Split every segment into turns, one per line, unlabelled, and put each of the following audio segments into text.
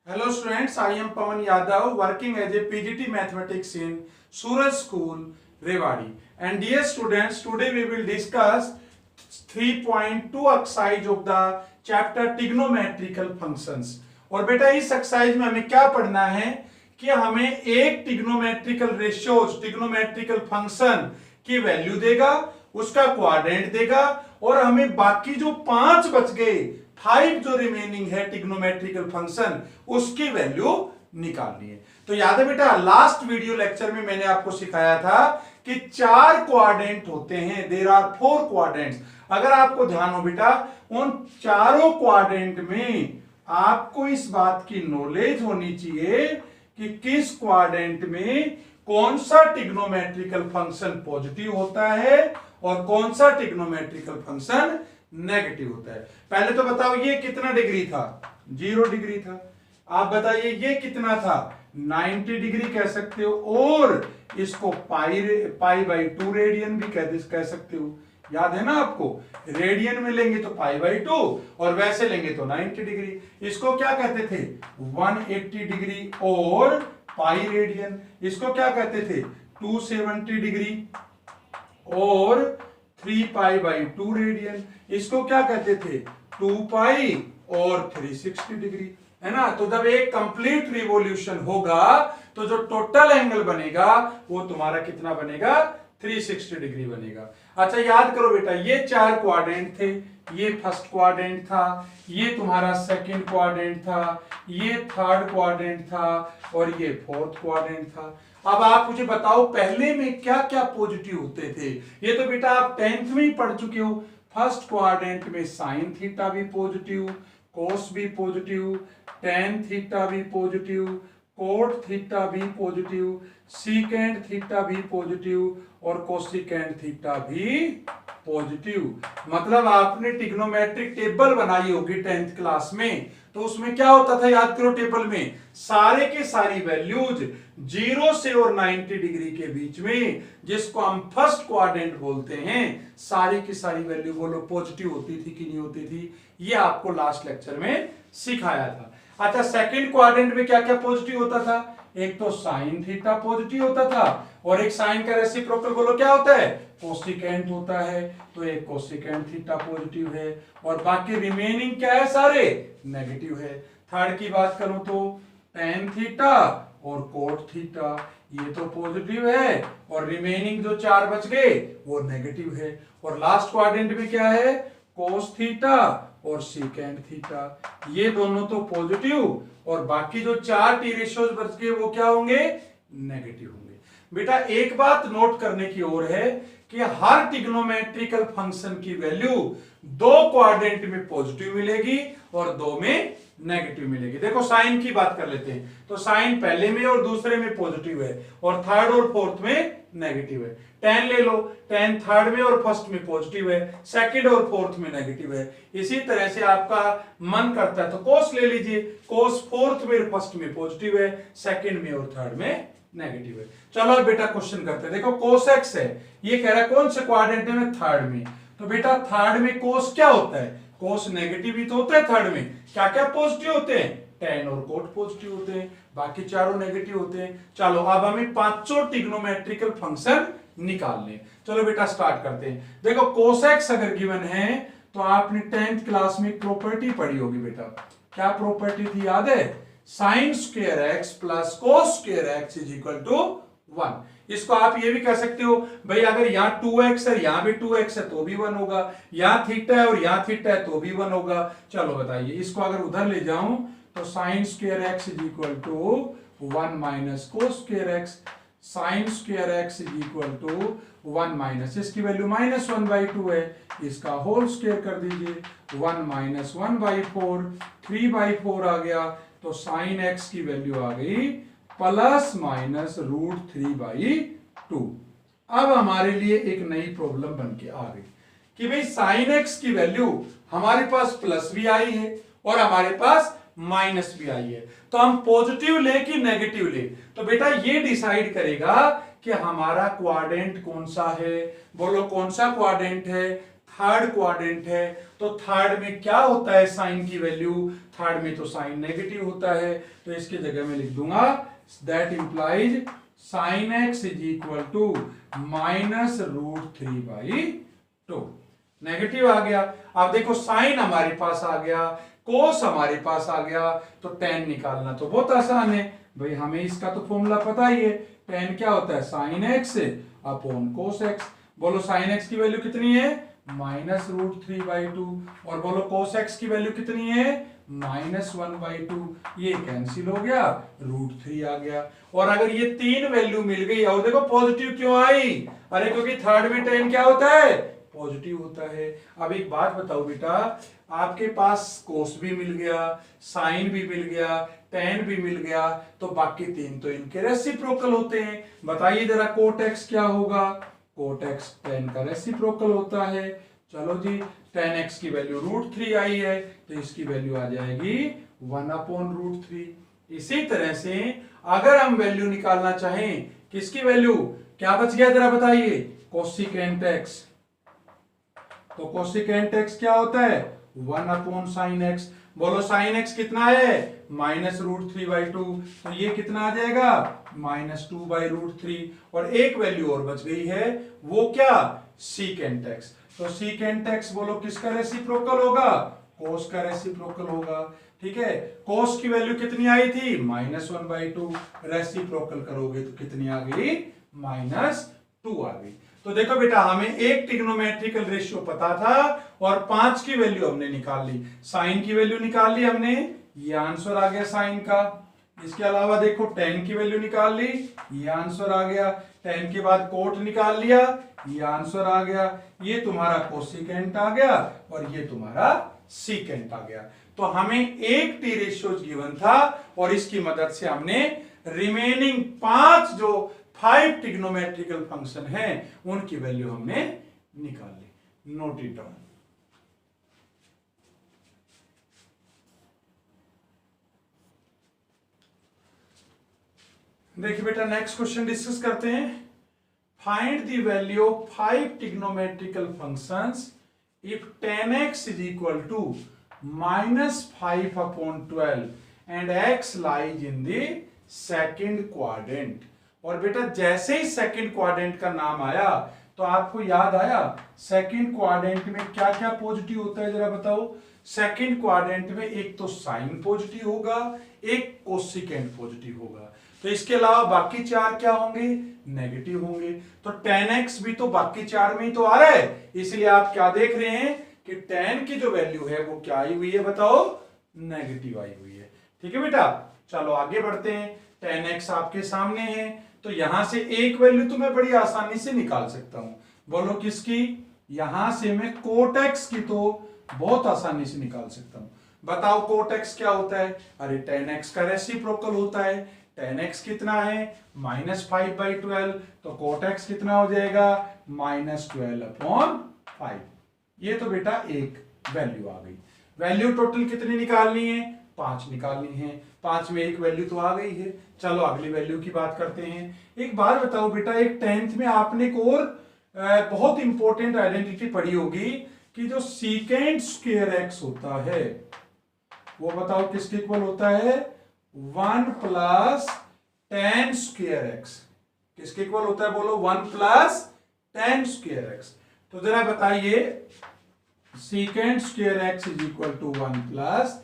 Hello students, I am Pawan Yadav working as a PGT Mathematics in Suraj School, Rewari. And dear students, today we will discuss 3.2 exercise of the chapter trigonometrical functions. और बेटा इस exercise में हमें क्या पढ़ना है कि हमें एक ट्रिग्नोमेट्रिकल रेशियोज ट्रिग्नोमेट्रिकल फंक्शन की वैल्यू देगा, उसका क्वाड्रेंट देगा और हमें बाकी जो 5 बच गए 5 जो रिमेनिंग है ट्रिग्नोमेट्रिकल फंक्शन उसकी वैल्यू निकालनी है। तो याद है बेटा लास्ट वीडियो लेक्चर में मैंने आपको सिखाया था कि 4 क्वाड्रेंट होते हैं, देयर आर 4 क्वाड्रेंट्स। अगर आपको ध्यान हो बेटा उन चारों क्वाड्रेंट में आपको इस बात की नॉलेज होनी चाहिए कि किस क्वाड्रेंट में कौन सा ट्रिग्नोमेट्रिकल फंक्शन पॉजिटिव होता है और कौन सा ट्रिग्नोमेट्रिकल फंक्शन नेगेटिव होता है। पहले तो बताओ ये कितना डिग्री था, 0 डिग्री था। आप बताइए ये कितना था, 90 डिग्री कह सकते हो और इसको पाई बाई 2 रेडियन भी कह सकते हो। याद है ना आपको, रेडियन में लेंगे तो पाई बाई 2 और वैसे लेंगे तो 90 डिग्री। इसको क्या कहते थे, 180 डिग्री और पाई रेडियन। इसको क्या कहते थे, 270 डिग्री और 3 पाई बाई 2 रेडियन। इसको क्या कहते थे, 2 पाई और 360 डिग्री, है ना। तो जब एक कंप्लीट रिवॉल्यूशन होगा तो जो टोटल एंगल बनेगा वो तुम्हारा कितना बनेगा, 360 डिग्री बनेगा। अच्छा याद करो बेटा ये 4 क्वाड्रेंट थे, ये फर्स्ट क्वाड्रेंट था, ये तुम्हारा सेकंड क्वाड्रेंट था, ये थर्ड क्वाड्रेंट था और ये फोर्थ क्वाड्रेंट था। अब आप मुझे बताओ पहले में क्या क्या पॉजिटिव होते थे। ये तो बेटा आप 10th में ही पढ़ चुके हो। फर्स्ट क्वाड्रेंट में साइन थीटा भी पॉजिटिव, कोस भी पॉजिटिव, टेन थीटा भी पॉजिटिव, कोट थीटा भी पॉजिटिव, सीकेंड थीटा भी पॉजिटिव और कोसिकेंड थीटा भी पॉजिटिव। मतलब आपने ट्रिग्नोमेट्रिक टेबल बनाई होगी 10th क्लास में, तो उसमें क्या होता था याद करो, टेबल में सारे के सारी वैल्यूज 0 से और 90 डिग्री के बीच में, जिसको हम फर्स्ट क्वाड्रेंट बोलते हैं, सारी की सारी वैल्यू बोलो पॉजिटिव होती थी कि नहीं होती थी, ये आपको लास्ट लेक्चर में सिखाया था। अच्छा सेकंड क्वाड्रेंट में क्या क्या पॉजिटिव होता था, एक तो साइन थीटा पॉजिटिव होता था और एक साइन का रेसिप्रोकल बोलो क्या होता है, कोसिकेंट होता है। तो एक कोसिकेंट थीटा पॉजिटिव है और बाकी रिमेनिंग क्या है, सारे नेगेटिव है। थर्ड की बात करूं तो टेन थीटा और कोट थीटा, ये तो पॉजिटिव है और रिमेनिंग जो 4 बच गए वो नेगेटिव है। और लास्ट क्वाड्रेंट में क्या है, कोस थीटा और सीकेंड थीटा, ये दोनों तो पॉजिटिव और बाकी जो 4 टी रेशियोज बच गए वो क्या होंगे, नेगेटिव होंगे। बेटा एक बात नोट करने की ओर है कि हर ट्रिग्नोमेट्रिकल फंक्शन की वैल्यू 2 क्वाड्रेंट में पॉजिटिव मिलेगी और 2 में नेगेटिव मिलेगी। देखो साइन की बात कर लेते हैं, तो साइन पहले में और दूसरे में पॉजिटिव है और थर्ड और फोर्थ में नेगेटिव है। टेन ले लो, टेन थर्ड में और फर्स्ट में पॉजिटिव है, सेकंड और फोर्थ में नेगेटिव है। इसी तरह से आपका मन करता है तो कोस ले लीजिए, कोस फोर्थ में और फर्स्ट में पॉजिटिव है, सेकंड में और थर्ड में नेगेटिव है। चलो बेटा क्वेश्चन करते हैं। देखो कोस एक्स है, ये कह रहा है कौन से क्वाड्रेंट में, थर्ड में। तो बेटा थर्ड में कोस क्या होता है, कोस नेगेटिव ही तो होता है थर्ड में। क्या क्या पॉजिटिव होते हैं, टेन और कोट पॉजिटिव होते हैं, बाकी चारों नेगेटिव होते हैं। चलो अब हमें पांचों ट्रिग्नोमेट्रिकल फंक्शन निकालने। चलो बेटा स्टार्ट करते हैं। देखो कोस एक्स अगर गिवन है तो आपने 10th क्लास में प्रॉपर्टी पढ़ी होगी बेटा। क्या प्रॉपर्टी थी याद है, sine square x plus cos square x is equal to 1। इसको आप ये भी कह सकते हो भाई अगर यहाँ 2x है यहां भी 2x है तो भी 1 होगा, यहां थीटा है और यहां थीटा है तो भी 1 होगा। चलो बताइए इसको अगर उधर ले जाऊं तो sine square x is equal to 1 minus cos square x, sine square x is equal to 1 minus, इसकी वैल्यू -1/2 है, इसका होल स्क्वायर कर दीजिए, 1 माइनस 1/4, 3/4 आ गया। तो साइन एक्स की वैल्यू आ गई प्लस माइनस √3/2। अब हमारे लिए एक नई प्रॉब्लम बन के आ गई कि भाई साइन एक्स की वैल्यू हमारे पास प्लस भी आई है और हमारे पास माइनस भी आई है, तो हम पॉजिटिव ले कि नेगेटिव ले। तो बेटा ये डिसाइड करेगा कि हमारा क्वाड्रेंट कौन सा है, बोलो कौन सा क्वाड्रेंट है, थर्ड क्वाड्रेंट है, तो थर्ड में क्या होता है साइन की वैल्यू, थर्ड में तो साइन नेगेटिव होता है, तो इसकी जगह में लिख दूंगा that implies sine X is equal to -√3/2। Negative आ गया। अब देखो साइन हमारे पास आ गया, कोस हमारे पास आ गया, तो टेन निकालना तो बहुत आसान है भाई, हमें इसका तो फॉर्मूला पता ही है। टेन क्या होता है, sine x upon cos x. बोलो साइन एक्स की वैल्यू कितनी है, -√3/2, और बोलो कोस एक्स की वैल्यू कितनी है, -1/2। ये कैंसिल हो गया, √3 आ गया। और अगर ये तीन वैल्यू मिल गई, और देखो पॉजिटिव क्यों आई, अरे क्योंकि थर्ड में टेन क्या होता है, पॉजिटिव होता है। अब एक बात बताओ बेटा, आपके पास कोस भी मिल गया, साइन भी मिल गया, टेन भी मिल गया, तो बाकी तीन तो इनके रेसिप्रोकल होते हैं। बताइए जरा कोट एक्स क्या होगा, कोट एक्स टेन का रेसिप्रोकल होता है। चलो जी, टेन एक्स की वैल्यू √3 आई है, तो इसकी वैल्यू आ जाएगी 1/√3। इसी तरह से अगर हम वैल्यू निकालना चाहें, किसकी वैल्यू, क्या बच गया जरा बताइए, कोसिकेंट एक्स। तो कोसिकेंट एक्स क्या होता है, 1/sin x। बोलो साइन एक्स कितना है, -√3/2, तो ये कितना आ जाएगा, -2/√3। और एक वैल्यू और बच गई है, वो क्या, सीकेंट एक्स। तो सीकेंट एक्स बोलो किसका रेसिप्रोकल होगा, कोस का रेसिप्रोकल होगा। ठीक है, कोस की वैल्यू कितनी आई थी, -1/2, रेसिप्रोकल करोगे तो कितनी आ गई, -2 आ गई। तो देखो बेटा, हमें एक ट्रिग्नोमेट्रिकल रेशियो पता था और 5 की वैल्यू हमने निकाल ली, साइन की वैल्यू निकाल ली हमने, ये आंसर आ गया साइन का। इसके अलावा देखो टेन की वैल्यू निकाल ली, ये आंसर आ गया। टेन के बाद कोट निकाल लिया, ये आंसर आ गया। ये तुम्हारा कोसिकेंट आ गया और ये तुम्हारा सीकेंट आ गया। तो हमें एक टी रेशियो गिवन था और इसकी मदद से हमने रिमेनिंग 5 जो 5 ट्रिग्नोमेट्रिकल फंक्शन हैं उनकी वैल्यू हमने निकाल ली। Note it down. देखिए बेटा, नेक्स्ट क्वेश्चन डिस्कस करते हैं। Find the value of 5 trigonometrical functions if 10x is equal to -5/12 and x lies in the second quadrant। और बेटा जैसे ही सेकंड क्वाड्रेंट का नाम आया तो आपको याद आया सेकंड क्वाड्रेंट में क्या क्या पॉजिटिव होता है, जरा बताओ। सेकंड क्वाड्रेंट में एक तो साइन पॉजिटिव होगा, एक कोसिकेंट पॉजिटिव होगा, तो इसके अलावा बाकी चार क्या होंगे, नेगेटिव होंगे। तो 10x भी तो बाकी चार में ही तो आ रहा है, इसलिए आप क्या देख रहे हैं कि 10 की जो वैल्यू है वो क्या आई हुई है, बताओ, नेगेटिव आई हुई है। ठीक है बेटा, चलो आगे बढ़ते हैं। 10x आपके सामने है, तो यहां से एक वैल्यू तो मैं बड़ी आसानी से निकाल सकता हूं। बोलो किसकी, यहां से मैं कोट एक्स की तो बहुत आसानी से निकाल सकता हूं। बताओ कोट एक्स क्या होता है, अरे 10x का रेसिप्रोकल होता है। 10x कितना है, -5/12, तो कोट एक्स कितना हो जाएगा, -12/5। ये तो बेटा एक वैल्यू आ गई। वैल्यू टोटल कितनी निकालनी है, 5 निकालनी है। 5 में एक वैल्यू तो आ गई है। चलो अगली वैल्यू की बात करते हैं। एक बात बताओ बेटा, एक 10th में आपने एक और बहुत इंपॉर्टेंट आइडेंटिटी पढ़ी होगी कि जो सीकेंट स्क्वायर एक्स होता है वो बताओ किसके इक्वल होता है, 1 + tan स्क्वायर एक्स। किसके इक्वल होता है, बोलो, 1 + tan स्क्वायर एक्स। तो जरा बताइए, secant square x is equal to 1 +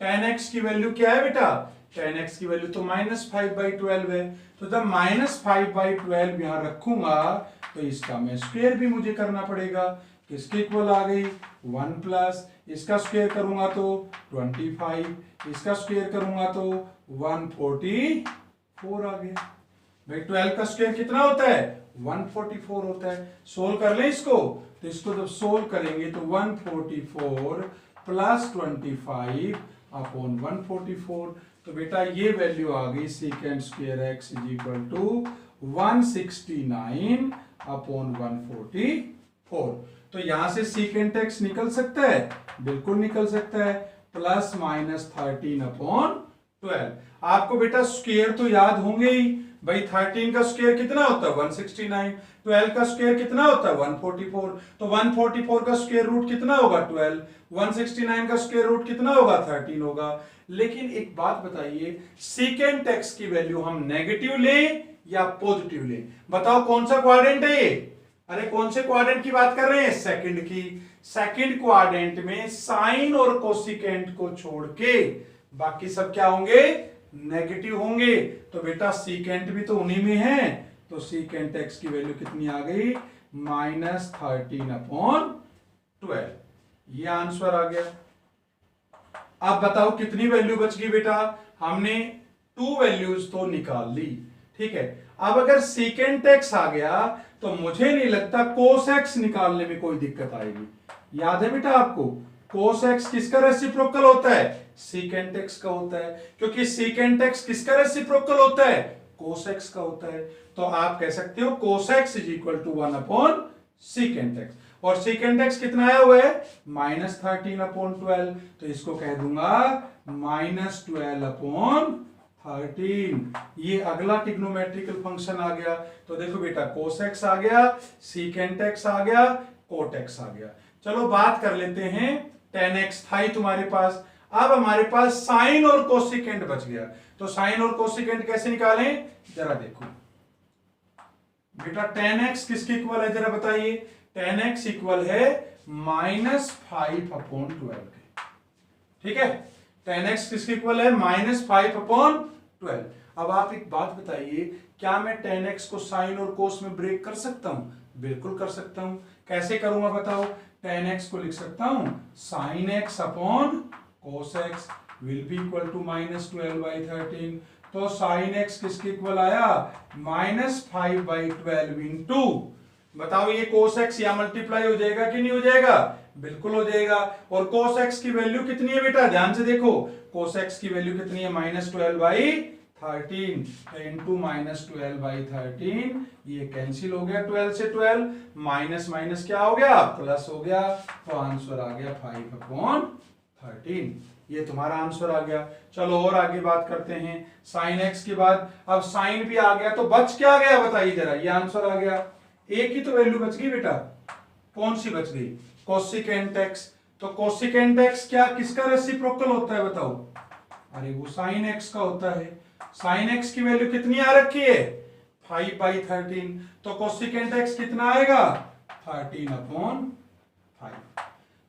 tan x की वैल्यू क्या है बेटा, tan x की वैल्यू तो -5/12 है। तो जब -5/12 यहां रखूंगा तो इसका मैं स्क्वायर भी मुझे करना पड़ेगा। किसके इक्वल आ गई, 1 + इसका स्क्वायर करूंगा तो 25, इसका स्क्वायर करूंगा तो 144 आ गया। भाई 12 का स्क्वायर कितना होता है, 144 होता है। सोल्व कर ले इसको, तो इसको जब सोल्व करेंगे तो 144 + 25/144, तो बेटा ये वैल्यू आ गई secant square x is equal to 169/144। तो यहां से सीकेंट एक्स निकल सकता है, बिल्कुल निकल सकता है, ±13/12। 12। आपको बेटा स्क्वायर तो याद होंगे ही भाई, 13 का स्क्वायर कितना होता है 169, 12 का स्क्वायर कितना होता है 144, तो 144 का स्क्वायर रूट कितना होगा 12, 169 का स्क्वायर रूट कितना होगा 13 होगा। लेकिन एक बात बताइए, सीकेंट एक्स की वैल्यू हम नेगेटिव लें या पॉजिटिव लें? बताओ कौन सा क्वाड्रेंट है ये? अरे कौन से क्वाड्रेंट की बात कर रहे हैं? सेकंड की। सेकंड क्वाड्रेंट में साइन और कोसिकेंट को छोड़ के बाकी सब क्या होंगे? नेगेटिव होंगे। तो बेटा सीकेंट भी तो उन्हीं में है, तो सीकेंट एक्स की वैल्यू कितनी आ गई? -13/12। ये आंसर आ गया। अब बताओ कितनी वैल्यू बच गई बेटा? हमने 2 वैल्यूज तो निकाल ली, ठीक है। अब अगर सीकेंट एक्स आ गया तो मुझे नहीं लगता कोस एक्स निकालने में कोई दिक्कत आएगी। याद है बेटा आपको, कोस एक्स किसका रेसिप्रोकल होता है? सीकेंट एक्स का होता है, क्योंकि सीकेंट एक्स किसका रेसिप्रोकल होता है? कोस एक्स का होता है। तो आप कह सकते हो cos X is equal to 1/सीकेंट एक्स। और सीकेंट एक्स कितना आया हुआ है? -13/12। तो इसको कह दूंगा -12/13। ये अगला ट्रिग्नोमेट्रिकल फंक्शन आ गया। तो देखो बेटा, कोस एक्स आ गया, सीकेंट एक्स आ गया, कोट एक्स आ गया। चलो बात कर लेते हैं, tan x था ही तुम्हारे पास। अब हमारे पास साइन और कोसिकेंट बच गया। तो साइन और कोसिकेंट कैसे निकालें? जरा देखो बेटा, tan x किसके इक्वल है जरा बताइए? tan x इक्वल है -5/12 के, ठीक है। tan x किसके इक्वल है? -5/12। अब आप एक बात बताइए, क्या मैं tan x को साइन और कोस में ब्रेक कर सकता हूं? बिल्कुल कर सकता हूं। कैसे करूंगा बताओ? tan x को लिख सकता हूं sin x upon cos x will be equal to -12/13। तो sin x किसके इक्वल आया? -5/12 इंटू, बताओ ये cos x या मल्टीप्लाई हो जाएगा कि नहीं हो जाएगा? बिल्कुल हो जाएगा। और cos x की वैल्यू कितनी है बेटा? ध्यान से देखो, cos x की वैल्यू कितनी है? -12/13 इंटू -12/13। ये कैंसिल हो गया 12 से 12, माइनस माइनस क्या हो गया? प्लस हो गया। तो आंसर आ गया 5/13। ये तुम्हारा आंसर आ गया। चलो और आगे बात करते हैं। साइन एक्स के बाद अब साइन भी आ गया, तो बच क्या गया बताइए जरा? ये आंसर आ गया। एक ही तो वैल्यू बच गई बेटा, कौन सी बच गई? Cosecant x. तो कोसिकेंट एक्स क्या किसका रेसिप्रोकल होता है बताओ? अरे वो साइन एक्स का होता है। साइन एक्स की वैल्यू कितनी आ रखी है? 5/13। तो कोसिकेंट एक्स कितना आएगा? 13/5।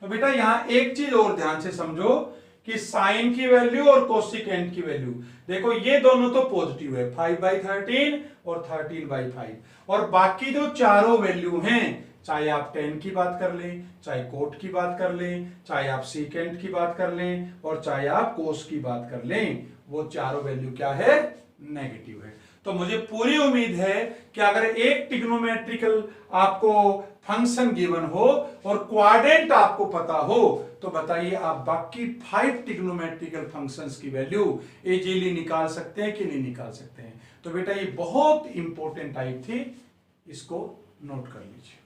तो बेटा यहां एक चीज और ध्यान से समझो कि साइन की वैल्यू और कोसिकेंट की वैल्यू, देखो ये दोनों तो पॉजिटिव है, 5/13 और 13/5। और बाकी जो चारों वैल्यू हैं, चाहे आप tan की बात कर लें, चाहे कोट की बात कर लें, चाहे आप सीकेंट की बात कर लें, और चाहे आप कोस की बात कर लें, वो चारों वैल्यू क्या है? नेगेटिव है। तो मुझे पूरी उम्मीद है कि अगर एक ट्रिग्नोमेट्रिकल आपको फंक्शन गिवन हो और क्वाड्रेंट आपको पता हो, तो बताइए आप बाकी 5 ट्रिग्नोमेट्रिकल फंक्शंस की वैल्यू इजीली निकाल सकते हैं कि नहीं निकाल सकते हैं? तो बेटा ये बहुत इंपॉर्टेंट टाइप थी, इसको नोट कर लीजिए।